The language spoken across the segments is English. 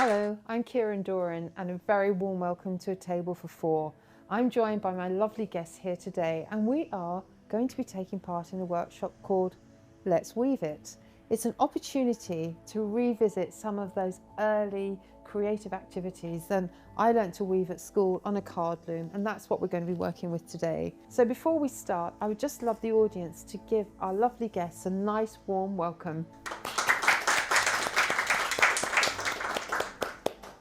Hello, I'm Ciaran Doran and a very warm welcome to A Table for Four. I'm joined by my lovely guests here today and we are going to be taking part in a workshop called Let's Weave It. It's an opportunity to revisit some of those early creative activities that I learnt to weave at school on a card loom, and that's what we're going to be working with today. So before we start, I would just love the audience to give our lovely guests a nice warm welcome.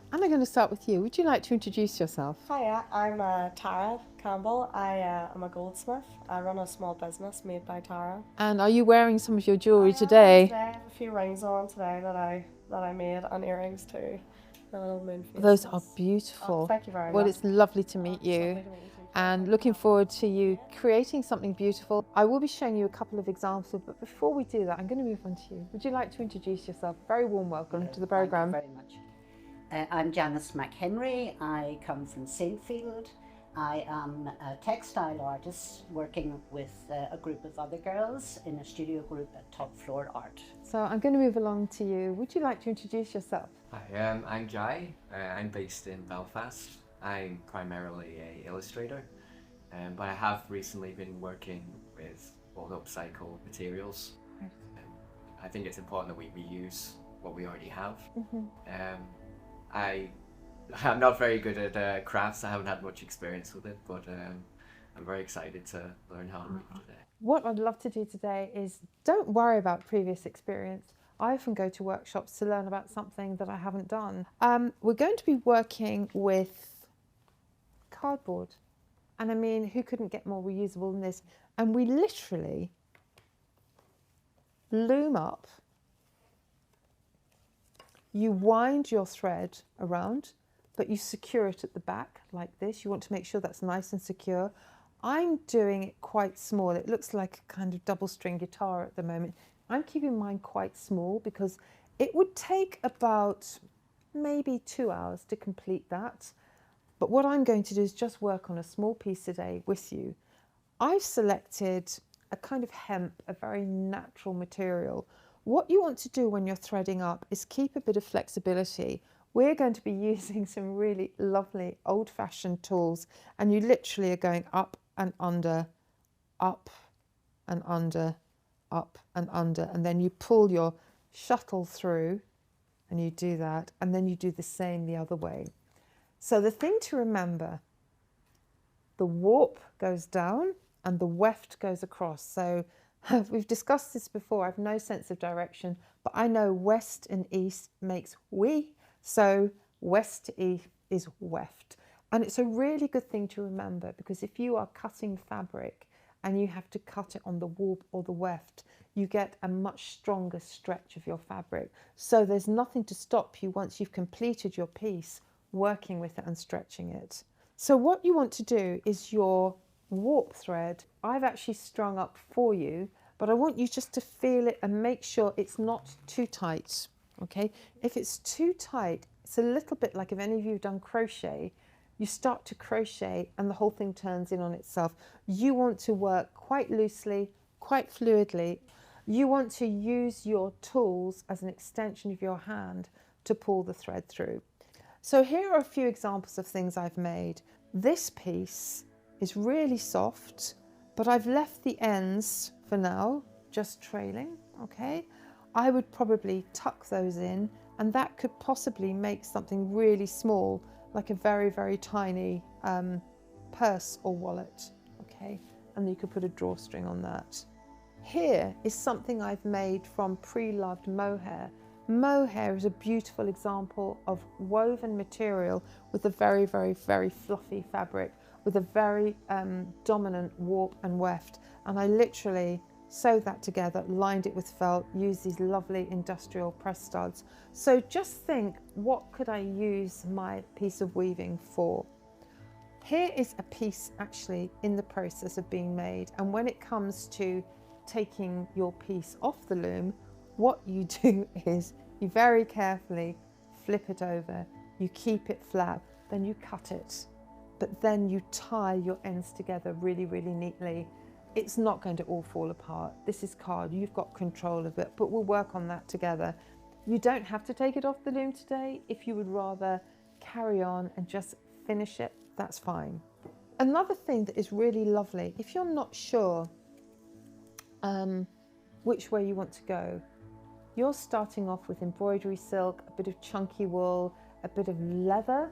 And I'm going to start with you. Would you like to introduce yourself? Hiya, I'm Tara Campbell. I am a goldsmith. I run a small business made by Tara. And are you wearing some of your jewellery today? I have a few rings on today that I made, and earrings too. The little moon faces. Those are beautiful. Oh, thank you very much. Well, it's lovely to meet you. Lovely to meet you too. And looking forward to you creating something beautiful. I will be showing you a couple of examples, but before we do that, I'm going to move on to you. Would you like to introduce yourself? Very warm welcome to the programme. Thank you very much. I'm Janice McHenry. I come from Sailfield. I am a textile artist working with a group of other girls in a studio group at Top Floor Art. So I'm going to move along to you. Would you like to introduce yourself? Hi, I'm Jai. I'm based in Belfast. I'm primarily an illustrator, but I have recently been working with old upcycled materials. I think it's important that we reuse what we already have. I'm not very good at crafts. I haven't had much experience with it, but I'm very excited to learn how to weave today. What I'd love to do today is don't worry about previous experience. I often go to workshops to learn about something that I haven't done. We're going to be working with cardboard. And I mean, who couldn't get more reusable than this? And we literally loom up. You wind your thread around, but you secure it at the back like this. You want to make sure that's nice and secure. I'm doing it quite small. It looks like a kind of double string guitar at the moment. I'm keeping mine quite small because it would take about maybe 2 hours to complete that. But what I'm going to do is just work on a small piece today with you. I've selected a kind of hemp, a very natural material. What you want to do when you're threading up is keep a bit of flexibility. We're going to be using some really lovely old-fashioned tools, and you literally are going up and under, up and under, up and under, and then you pull your shuttle through and you do that, and then you do the same the other way. So the thing to remember, the warp goes down and the weft goes across. So we've discussed this before. I have no sense of direction, but I know west and east makes we, so west to east is weft. And it's a really good thing to remember, because if you are cutting fabric and you have to cut it on the warp or the weft, you get a much stronger stretch of your fabric. So there's nothing to stop you once you've completed your piece working with it and stretching it. So what you want to do is your warp thread, I've actually strung up for you, but I want you just to feel it and make sure it's not too tight, okay? If it's too tight, it's a little bit like if any of you have done crochet, you start to crochet and the whole thing turns in on itself. You want to work quite loosely, quite fluidly. You want to use your tools as an extension of your hand to pull the thread through. So here are a few examples of things I've made. This piece is really soft, but I've left the ends for now just trailing, okay? I would probably tuck those in, and that could possibly make something really small, like a very, very tiny purse or wallet, okay? And you could put a drawstring on that. Here is something I've made from pre-loved mohair. Mohair is a beautiful example of woven material with a very, very, very fluffy fabric, with a very dominant warp and weft. And I literally sewed that together, lined it with felt, used these lovely industrial press studs. So just think, what could I use my piece of weaving for? Here is a piece actually in the process of being made. And when it comes to taking your piece off the loom, what you do is you very carefully flip it over, you keep it flat, then you cut it. But then you tie your ends together really, really neatly. It's not going to all fall apart. This is card, you've got control of it, but we'll work on that together. You don't have to take it off the loom today. If you would rather carry on and just finish it, that's fine. Another thing that is really lovely, if you're not sure which way you want to go, you're starting off with embroidery silk, a bit of chunky wool, a bit of leather,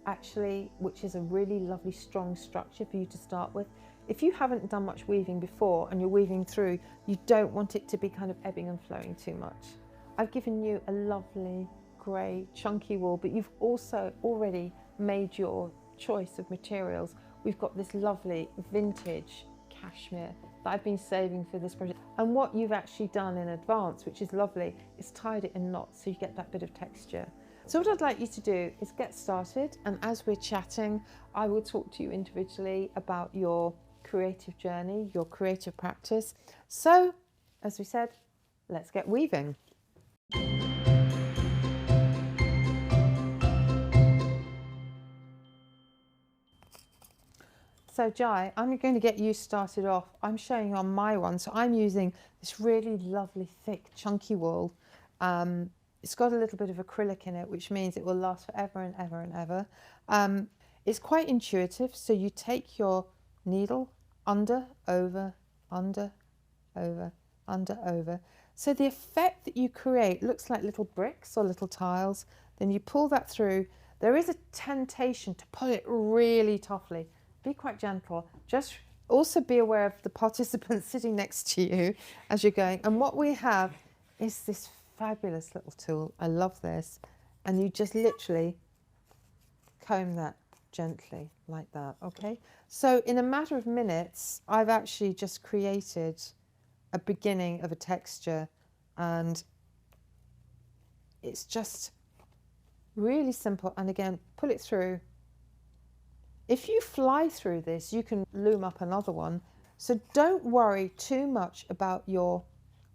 actually, which is a really lovely strong structure for you to start with. If you haven't done much weaving before and you're weaving through, you don't want it to be kind of ebbing and flowing too much. I've given you a lovely grey chunky wool, but you've also already made your choice of materials. We've got this lovely vintage cashmere that I've been saving for this project. And what you've actually done in advance, which is lovely, is tied it in knots so you get that bit of texture. So what I'd like you to do is get started, and as we're chatting, I will talk to you individually about your creative journey, your creative practice. So, as we said, let's get weaving. So Jai, I'm going to get you started off. I'm showing you on my one. So I'm using this really lovely, thick, chunky wool. It's got a little bit of acrylic in it, which means it will last forever and ever and ever. It's quite intuitive. So you take your needle under, over, under, over, under, over. So the effect that you create looks like little bricks or little tiles. Then you pull that through. There is a temptation to pull it really toughly. Be quite gentle. Just also be aware of the participants sitting next to you as you're going. And what we have is this fabulous little tool. I love this. And you just literally comb that gently like that, okay? So in a matter of minutes, I've actually just created a beginning of a texture, and it's just really simple. And again, pull it through. If you fly through this, you can loom up another one. So don't worry too much about your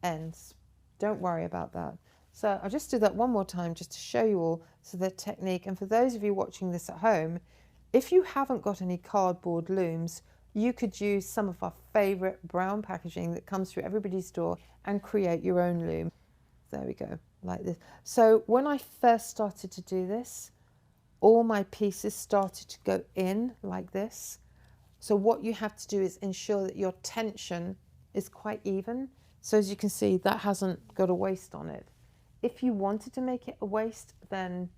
ends. Don't worry about that. So I'll just do that one more time just to show you all the technique. And for those of you watching this at home, if you haven't got any cardboard looms, you could use some of our favourite brown packaging that comes through everybody's door and create your own loom. There we go, like this. So when I first started to do this, all my pieces started to go in like this. So what you have to do is ensure that your tension is quite even. So as you can see, that hasn't got a waist on it. If you wanted to make it a waist, then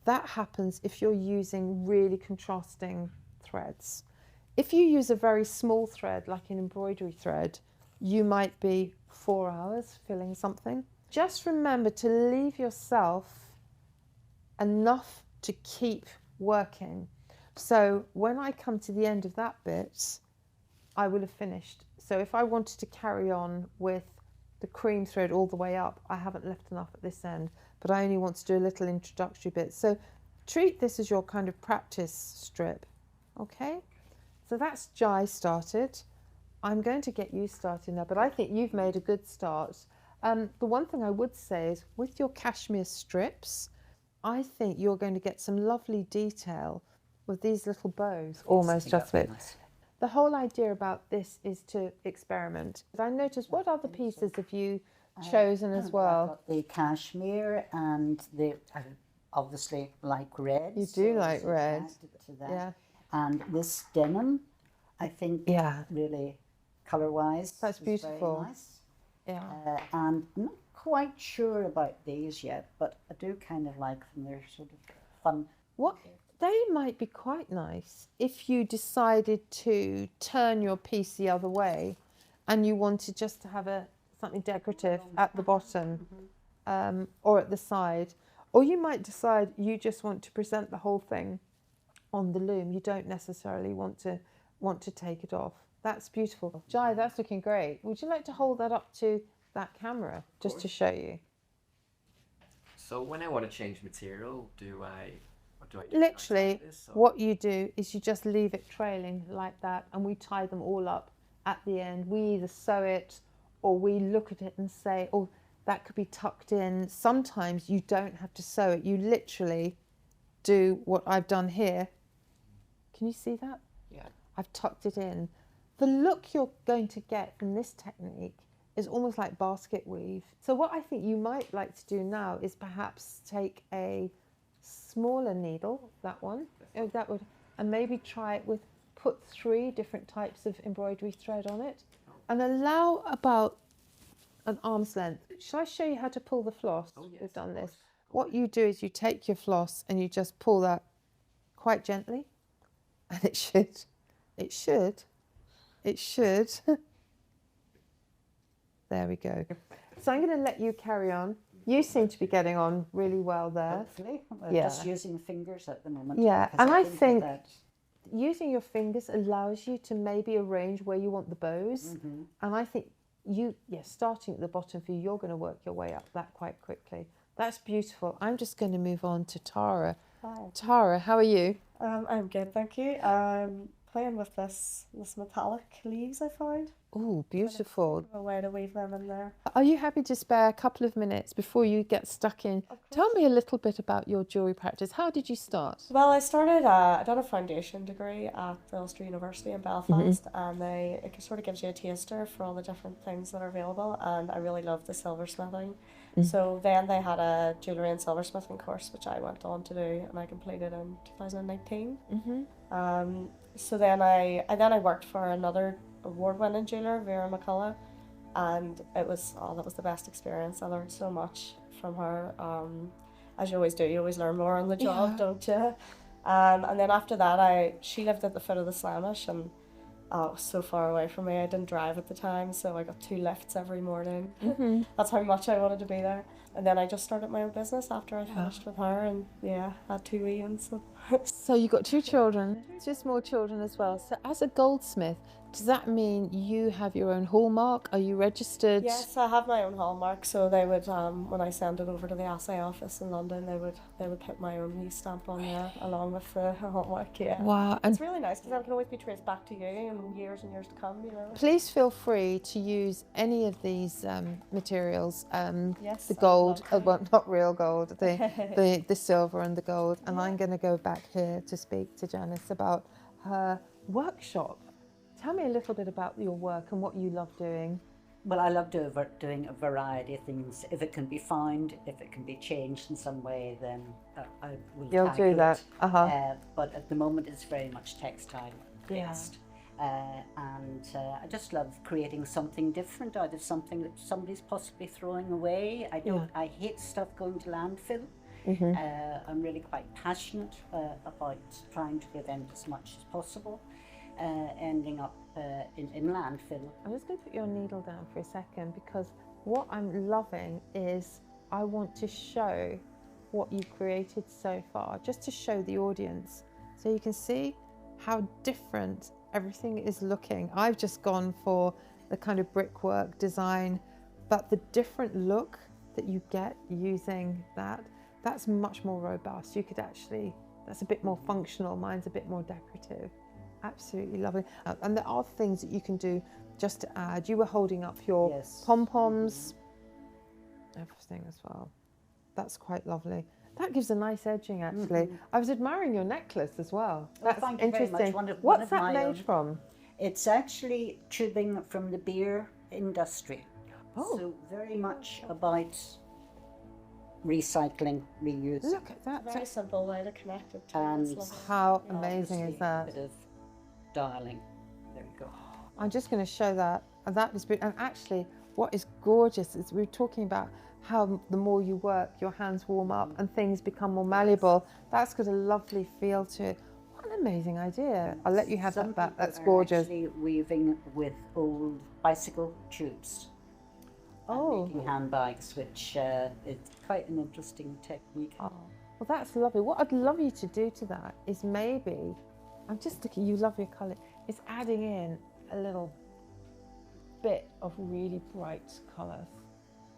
that happens if you're using really contrasting threads. If you use a very small thread, like an embroidery thread, you might be 4 hours filling something. Just remember to leave yourself enough to keep working. So when I come to the end of that bit, I will have finished. So if I wanted to carry on with the cream thread all the way up, I haven't left enough at this end, but I only want to do a little introductory bit. So treat this as your kind of practice strip, okay? So that's Jai started. I'm going to get you started now, but I think you've made a good start. The one thing I would say is with your cashmere strips, I think you're going to get some lovely detail with these little bows, almost just with. Nice. The whole idea about this is to experiment. I noticed, what other pieces have you chosen as well? I've got the cashmere and the, obviously like red. You do like red. To that. Yeah. And this denim, I think, really colour-wise, that's beautiful. Very nice. Yeah. And I'm not quite sure about these yet, but I do kind of like them. They're sort of fun. What? They might be quite nice if you decided to turn your piece the other way and you wanted just to have something decorative at the bottom or at the side. Or you might decide you just want to present the whole thing on the loom. You don't necessarily want to take it off. That's beautiful. Jai, that's looking great. Would you like to hold that up to that camera just to show you? So when I want to change material, what do I do? Literally, what you do is you just leave it trailing like that, and we tie them all up at the end. We either sew it or we look at it and say, oh, that could be tucked in. Sometimes you don't have to sew it. You literally do what I've done here. Can you see that? Yeah. I've tucked it in. The look you're going to get from this technique It's almost like basket weave. So what I think you might like to do now is perhaps take a smaller needle, that one, that would, and maybe try it with, put 3 different types of embroidery thread on it, and allow about an arm's length. Shall I show you how to pull the floss? Oh, yes, We've done of this. course. What you do is you take your floss and you just pull that quite gently, and it should. There we go. So I'm going to let you carry on. You seem to be getting on really well there. Hopefully. Yeah. Just using fingers at the moment. Yeah, because and I that think using your fingers allows you to maybe arrange where you want the bows. And I think starting at the bottom for you, you're going to work your way up that quite quickly. That's beautiful. I'm just going to move on to Tara. Hi. Tara, how are you? I'm good, thank you. I'm playing with this metallic leaves I found. Oh, beautiful. A way to weave them in there. Are you happy to spare a couple of minutes before you get stuck in? Tell me a little bit about your jewellery practice. How did you start? Well, I started, I done a foundation degree at the Ulster University in Belfast, and it sort of gives you a taster for all the different things that are available, and I really loved the silversmithing. So then they had a jewellery and silversmithing course, which I went on to do, and I completed in 2019. So then I worked for another award-winning jeweller, Vera McCullough, and that was the best experience. I learned so much from her. As you always do, you always learn more on the job, don't you? And then after that, she lived at the foot of the Slanish, and it was so far away from me. I didn't drive at the time, so I got 2 lifts every morning. That's how much I wanted to be there. And then I just started my own business after I finished with her, and had 2 wee ones. So you got 2 children, 2 small children as well. So as a goldsmith, does that mean you have your own hallmark? Are you registered? Yes, I have my own hallmark. So they would, when I send it over to the assay office in London, they would put my own wee stamp on there along with the hallmark. Yeah. Wow. And it's really nice because I can always be traced back to you in years and years to come. You know. please feel free to use any of these materials. Yes, the gold, well, not real gold, the silver and the gold. And I'm going to go back here to speak to Janice about her workshop. Tell me a little bit about your work and what you love doing. Well, I love doing a variety of things. If it can be found, if it can be changed in some way, then I will You'll tackle do that. it. But at the moment, it's very much textile based. And I just love creating something different out of something that somebody's possibly throwing away. I hate stuff going to landfill. I'm really quite passionate about trying to prevent as much as possible ending up in landfill. I'm just going to put your needle down for a second, because what I'm loving is I want to show what you've created so far, just to show the audience. So you can see how different everything is looking. I've just gone for the kind of brickwork design, but the different look that you get using that's much more robust. You could actually, that's a bit more functional. Mine's a bit more decorative. Absolutely lovely. And there are things that you can do just to add. You were holding up your pom-poms, everything as well. That's quite lovely. That gives a nice edging, actually. I was admiring your necklace as well. That's thank you very interesting. much. What's that made from? It's actually tubing from the beer industry. So very much about recycling, reuse. Look at that. Very simple way to connect it to And how amazing is obviously that? A bit of dialing. There we go. I'm just going to show that. And that is beautiful. And actually, what is gorgeous is we were talking about how the more you work, your hands warm up and things become more malleable. That's got a lovely feel to it. What an amazing idea. I'll let you have that back. That's gorgeous. Actually weaving with old bicycle tubes. And making handbags, which is quite an interesting technique. Oh, well, that's lovely. What I'd love you to do to that is maybe, I'm just looking, you love your colour, is adding in a little bit of really bright colours.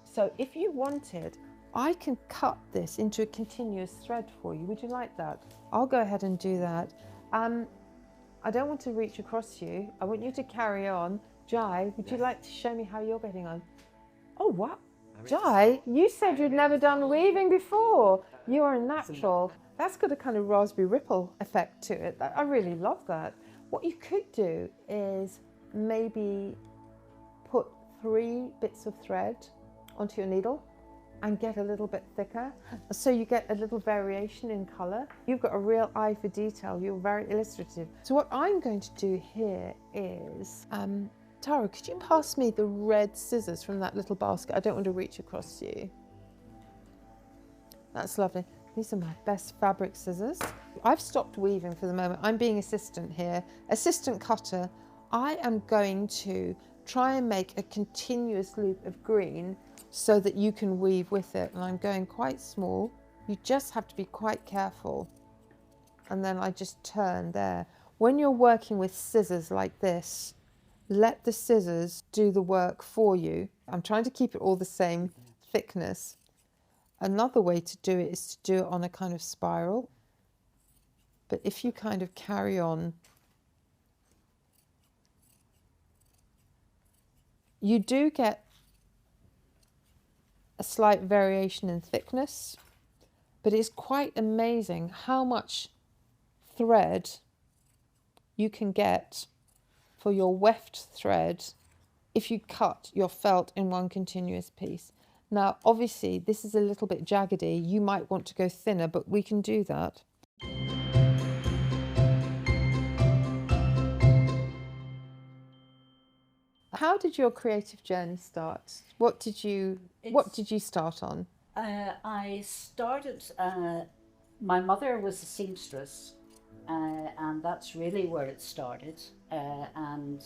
So if you wanted, I can cut this into a continuous thread for you. Would you like that? I'll go ahead and do that. I don't want to reach across you. I want you to carry on. Jai, would you like to show me how you're getting on? Oh, what? Jai, you said you'd never done weaving before. You're a natural. That's got a kind of raspberry ripple effect to it. I really love that. What you could do is maybe put 3 bits of thread onto your needle and get a little bit thicker, so you get a little variation in colour. You've got a real eye for detail, you're very illustrative. So what I'm going to do here is, Tara, could you pass me the red scissors from that little basket? I don't want to reach across to you. That's lovely. These are my best fabric scissors. I've stopped weaving for the moment. I'm being assistant here, assistant cutter. I am going to try and make a continuous loop of green so that you can weave with it. And I'm going quite small. You just have to be quite careful. And then I just turn there. When you're working with scissors like this, let the scissors do the work for you. I'm trying to keep it all the same thickness. Another way to do it is to do it on a kind of spiral. But if you kind of carry on, you do get a slight variation in thickness, but it's quite amazing how much thread you can get for your weft thread if you cut your felt in one continuous piece. Now, obviously, this is a little bit jaggedy. You might want to go thinner, but we can do that. How did your creative journey start? What did you start on? I started, my mother was a seamstress, and that's really where it started. And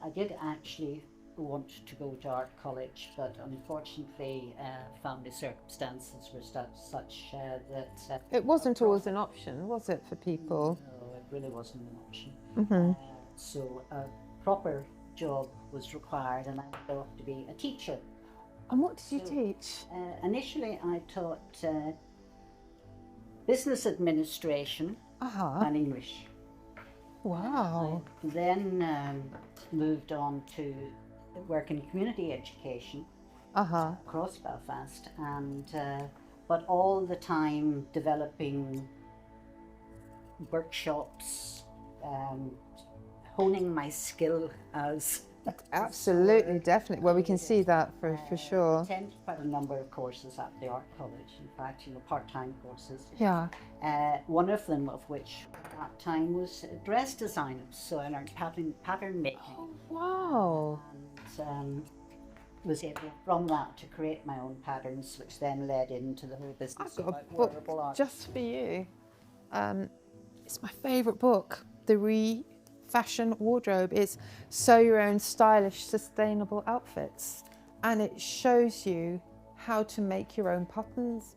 I did actually want to go to art college, but unfortunately family circumstances were such that... it wasn't always an option, was it, for people? No, it really wasn't an option. Mm-hmm. So a proper job was required, and I went off to be a teacher. And what did you teach? Initially I taught business administration and English. Wow. I then moved on to work in community education across Belfast, and but all the time developing workshops, honing my skill as absolutely, definitely. Well, we can see that for sure. I attended quite a number of courses at the art college, in fact, part-time courses. Yeah. One of them of which at that time was dress design, so I learned pattern making. Oh, wow. And was able from that to create my own patterns, which then led into the whole business. I've got a book just for you. It's my favourite book, The Fashion Wardrobe. It's Sew Your Own Stylish Sustainable Outfits, and it shows you how to make your own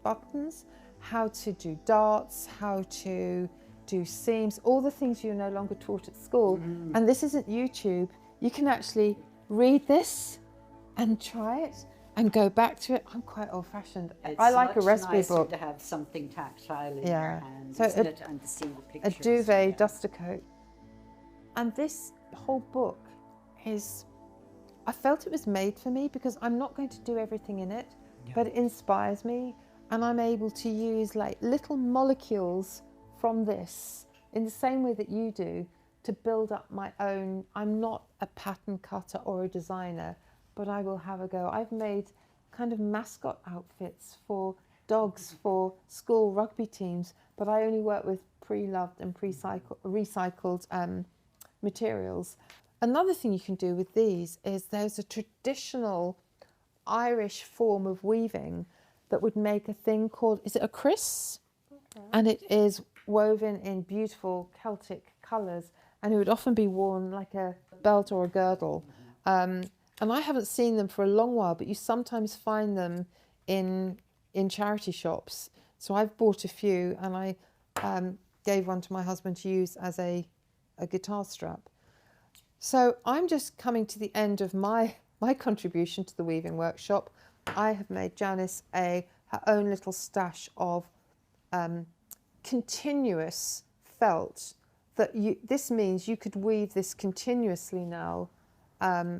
buttons, how to do darts, how to do seams, all the things you're no longer taught at school. And this isn't YouTube. You can actually read this and try it and go back to it. I'm quite old-fashioned. I like a recipe book. To have something tactile in your hand, so and to see the pictures. A duvet duster coat. And this whole book is, I felt it was made for me because I'm not going to do everything in it, but it inspires me, and I'm able to use like little molecules from this in the same way that you do to build up my own. I'm not a pattern cutter or a designer, but I will have a go. I've made kind of mascot outfits for dogs for school rugby teams, but I only work with pre-loved and recycled materials. Another thing you can do with these is there's a traditional Irish form of weaving that would make a thing called, is it a kris? Okay. And it is woven in beautiful Celtic colours, and it would often be worn like a belt or a girdle. And I haven't seen them for a long while, but you sometimes find them in charity shops. So I've bought a few, and I gave one to my husband to use as a guitar strap. So I'm just coming to the end of my contribution to the weaving workshop. I have made Janice her own little stash of continuous felt. This means you could weave this continuously now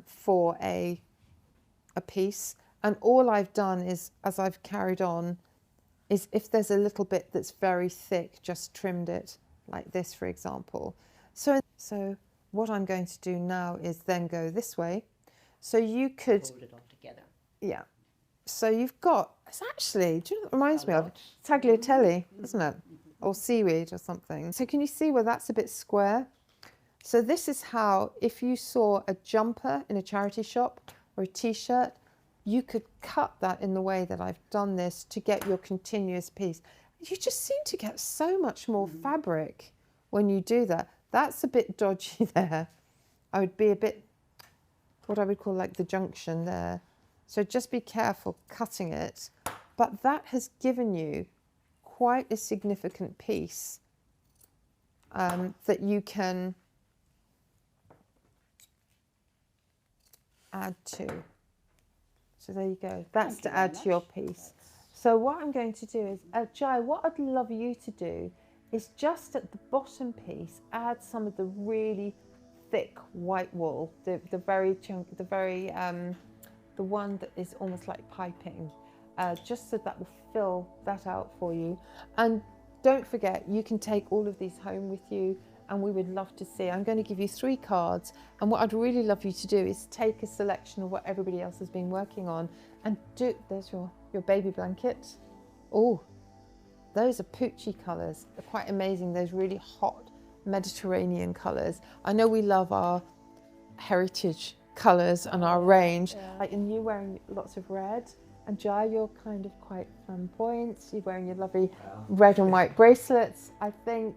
for a piece. And all I've done is, as I've carried on, is if there's a little bit that's very thick, just trimmed it like this, for example. So what I'm going to do now is then go this way So you could, Hold it all together. yeah. So you've got, it's actually, do you know what it reminds me of? Tagliatelle, isn't it? Or seaweed or something. So can you see where that's a bit square? So this is how, if you saw a jumper in a charity shop or a t-shirt, you could cut that in the way that I've done this to get your continuous piece. You just seem to get so much more fabric when you do that. That's a bit dodgy there. I would be a bit, what I would call like the junction there. So just be careful cutting it. But that has given you quite a significant piece that you can add to. So there you go. That's to add to your piece. So what I'm going to do is, Jai, what I'd love you to do is just at the bottom piece, add some of the really thick white wool, the very chunky, the one that is almost like piping, just so that will fill that out for you. And don't forget, you can take all of these home with you, and we would love to see. I'm going to give you 3 cards, and what I'd really love you to do is take a selection of what everybody else has been working on and do, there's your baby blanket. Oh, those are Poochie colours. They're quite amazing, those really hot Mediterranean colours. I know we love our heritage colours and our range. Like, and you wearing lots of red, and Jai, you're kind of quite flamboyant. You're wearing your lovely red and white bracelets. I think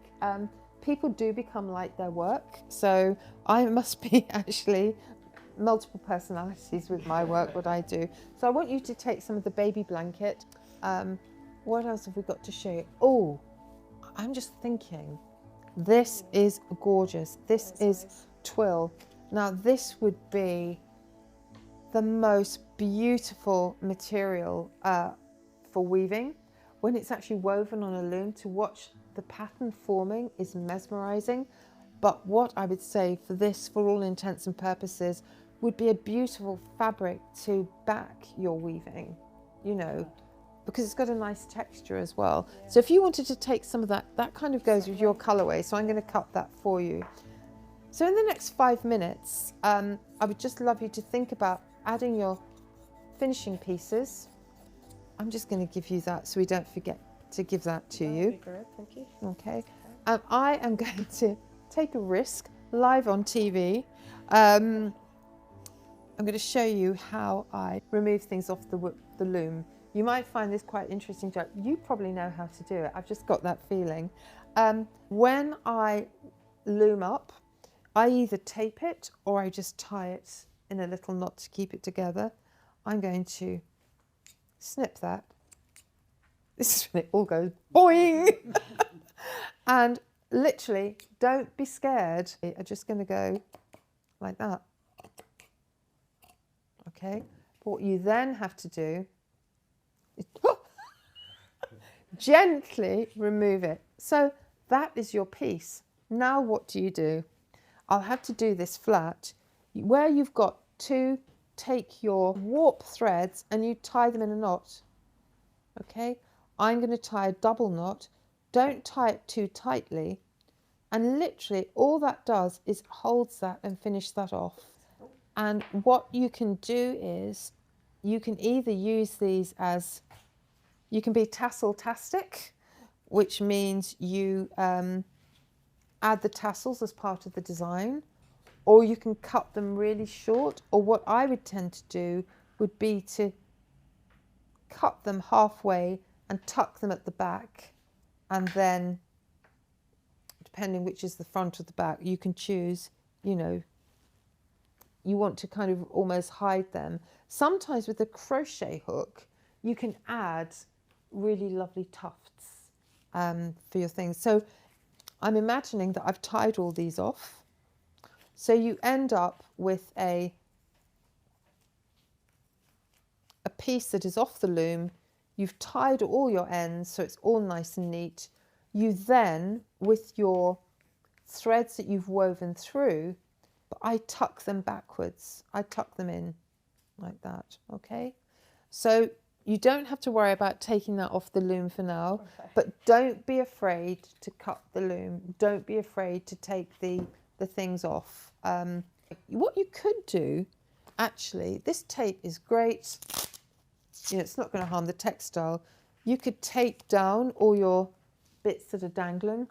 people do become like their work. So I must be actually multiple personalities with my work, what I do. So I want you to take some of the baby blanket. What else have we got to show you? Oh, I'm just thinking, this is gorgeous. This is twill. Now this would be the most beautiful material for weaving. When it's actually woven on a loom, to watch the pattern forming is mesmerizing. But what I would say for this, for all intents and purposes, would be a beautiful fabric to back your weaving, you know, because it's got a nice texture as well. So if you wanted to take some of that, that kind of goes with your colorway. So I'm going to cut that for you. So in the next 5 minutes, I would just love you to think about adding your finishing pieces. I'm just going to give you that so we don't forget to give that to you. That'd be great, thank you. Okay. I am going to take a risk live on TV. I'm going to show you how I remove things off the loom. You might find this quite interesting, Jack. You probably know how to do it. I've just got that feeling. When I loom up, I either tape it or I just tie it in a little knot to keep it together. I'm going to snip that. This is when it all goes boing. And literally, don't be scared. I'm just going to go like that. Okay. But what you then have to do is gently remove it. So that is your piece. Now what do? I'll have to do this flat. Where you've got to take your warp threads and you tie them in a knot. Okay. I'm going to tie a double knot. Don't tie it too tightly. And literally all that does is holds that and finish that off. And what you can do is you can either use these as, you can be tassel-tastic, which means you add the tassels as part of the design, or you can cut them really short, or what I would tend to do would be to cut them halfway and tuck them at the back, and then depending which is the front or the back, you can choose, you know, you want to kind of almost hide them. Sometimes with a crochet hook, you can add really lovely tufts for your things. So I'm imagining that I've tied all these off. So you end up with a piece that is off the loom. You've tied all your ends, so it's all nice and neat. You then, with your threads that you've woven through, but I tuck them backwards. I tuck them in like that, okay? So you don't have to worry about taking that off the loom for now, but don't be afraid to cut the loom. Don't be afraid to take the things off. What you could do, actually, this tape is great. You know, it's not going to harm the textile. You could tape down all your bits that are dangling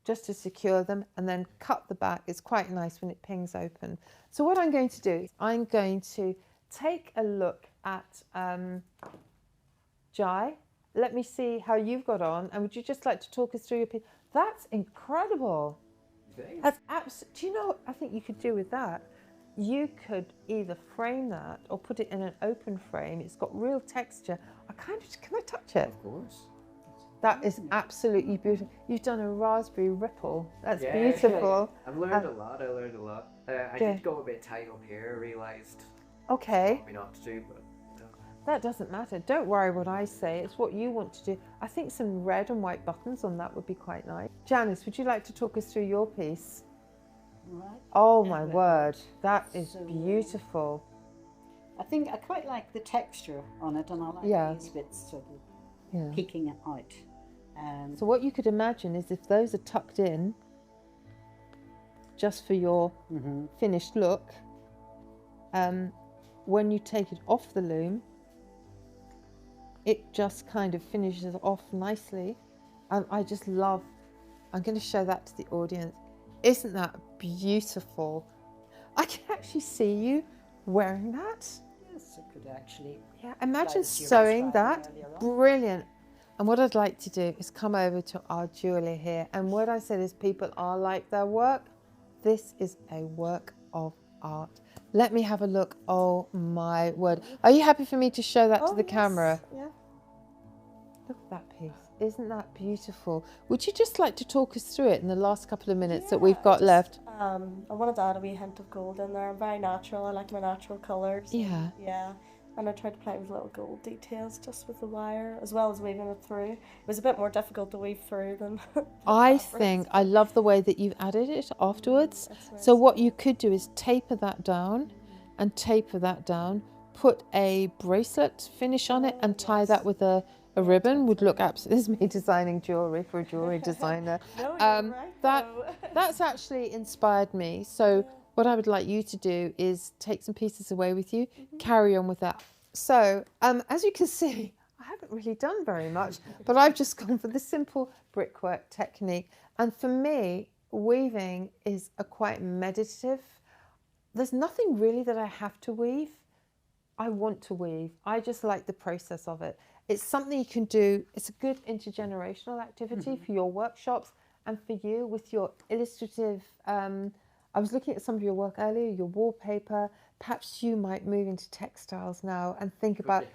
just to secure them and then cut the back. It's quite nice when it pings open. So what I'm going to do is I'm going to take a look at Jai. Let me see how you've got on. And would you just like to talk us through your piece? That's incredible. That's absolutely, do you know what I think you could do with that? You could either frame that or put it in an open frame. It's got real texture. Can I touch it? Of course. That is absolutely beautiful. You've done a raspberry ripple. That's beautiful. I've learned a lot. I did go a bit tight up here. I realised Okay. what we not to do, but That doesn't matter. Don't worry what I say. It's what you want to do. I think some red and white buttons on that would be quite nice. Janice, would you like to talk us through your piece? Right. Oh my word, that is beautiful. I think I quite like the texture on it, and I like these bits sort of peeking it out. So what you could imagine is if those are tucked in, just for your finished look, when you take it off the loom, it just kind of finishes off nicely. And I just love, I'm going to show that to the audience. Isn't that beautiful? I can actually see you wearing that. Yes, I could actually. Yeah, imagine sewing that. Brilliant. And what I'd like to do is come over to our jeweler here. And what I said is people are like their work. This is a work of art. Let me have a look. Oh my word. Are you happy for me to show that to the camera? Yeah. Look at that piece. Isn't that beautiful? Would you just like to talk us through it in the last couple of minutes that we've got left? I wanted to add a wee hint of gold in there. I'm very natural. I like my natural colours. Yeah. Yeah. And I tried to play with little gold details just with the wire, as well as weaving it through. It was a bit more difficult to weave through than I think I love the way that you've added it afterwards. So what you could do is taper that down and taper that down, put a bracelet finish on it and tie that with a ribbon. Would look absolutely, this is me designing jewellery for a jewellery designer. No, you're right, That's actually inspired me. So what I would like you to do is take some pieces away with you, carry on with that. So as you can see, I haven't really done very much, but I've just gone for the simple brickwork technique. And for me, weaving is a quite meditative. There's nothing really that I have to weave. I want to weave. I just like the process of it. It's something you can do. It's a good intergenerational activity for your workshops and for you with your illustrative. I was looking at some of your work earlier, your wallpaper. Perhaps you might move into textiles now and think about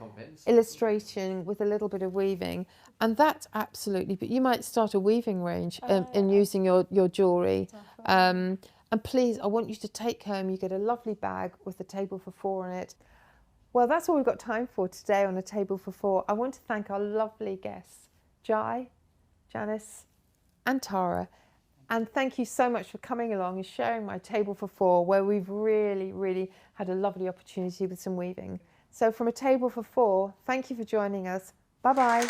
illustration with a little bit of weaving. And that's absolutely, but you might start a weaving range in using your jewellery. And please, I want you to take home, you get a lovely bag with a table for four on it. Well, that's all we've got time for today on A Table for Four. I want to thank our lovely guests, Jai, Janice and Tara. And thank you so much for coming along and sharing my Table for Four, where we've really, really had a lovely opportunity with some weaving. So from A Table for Four, thank you for joining us. Bye-bye.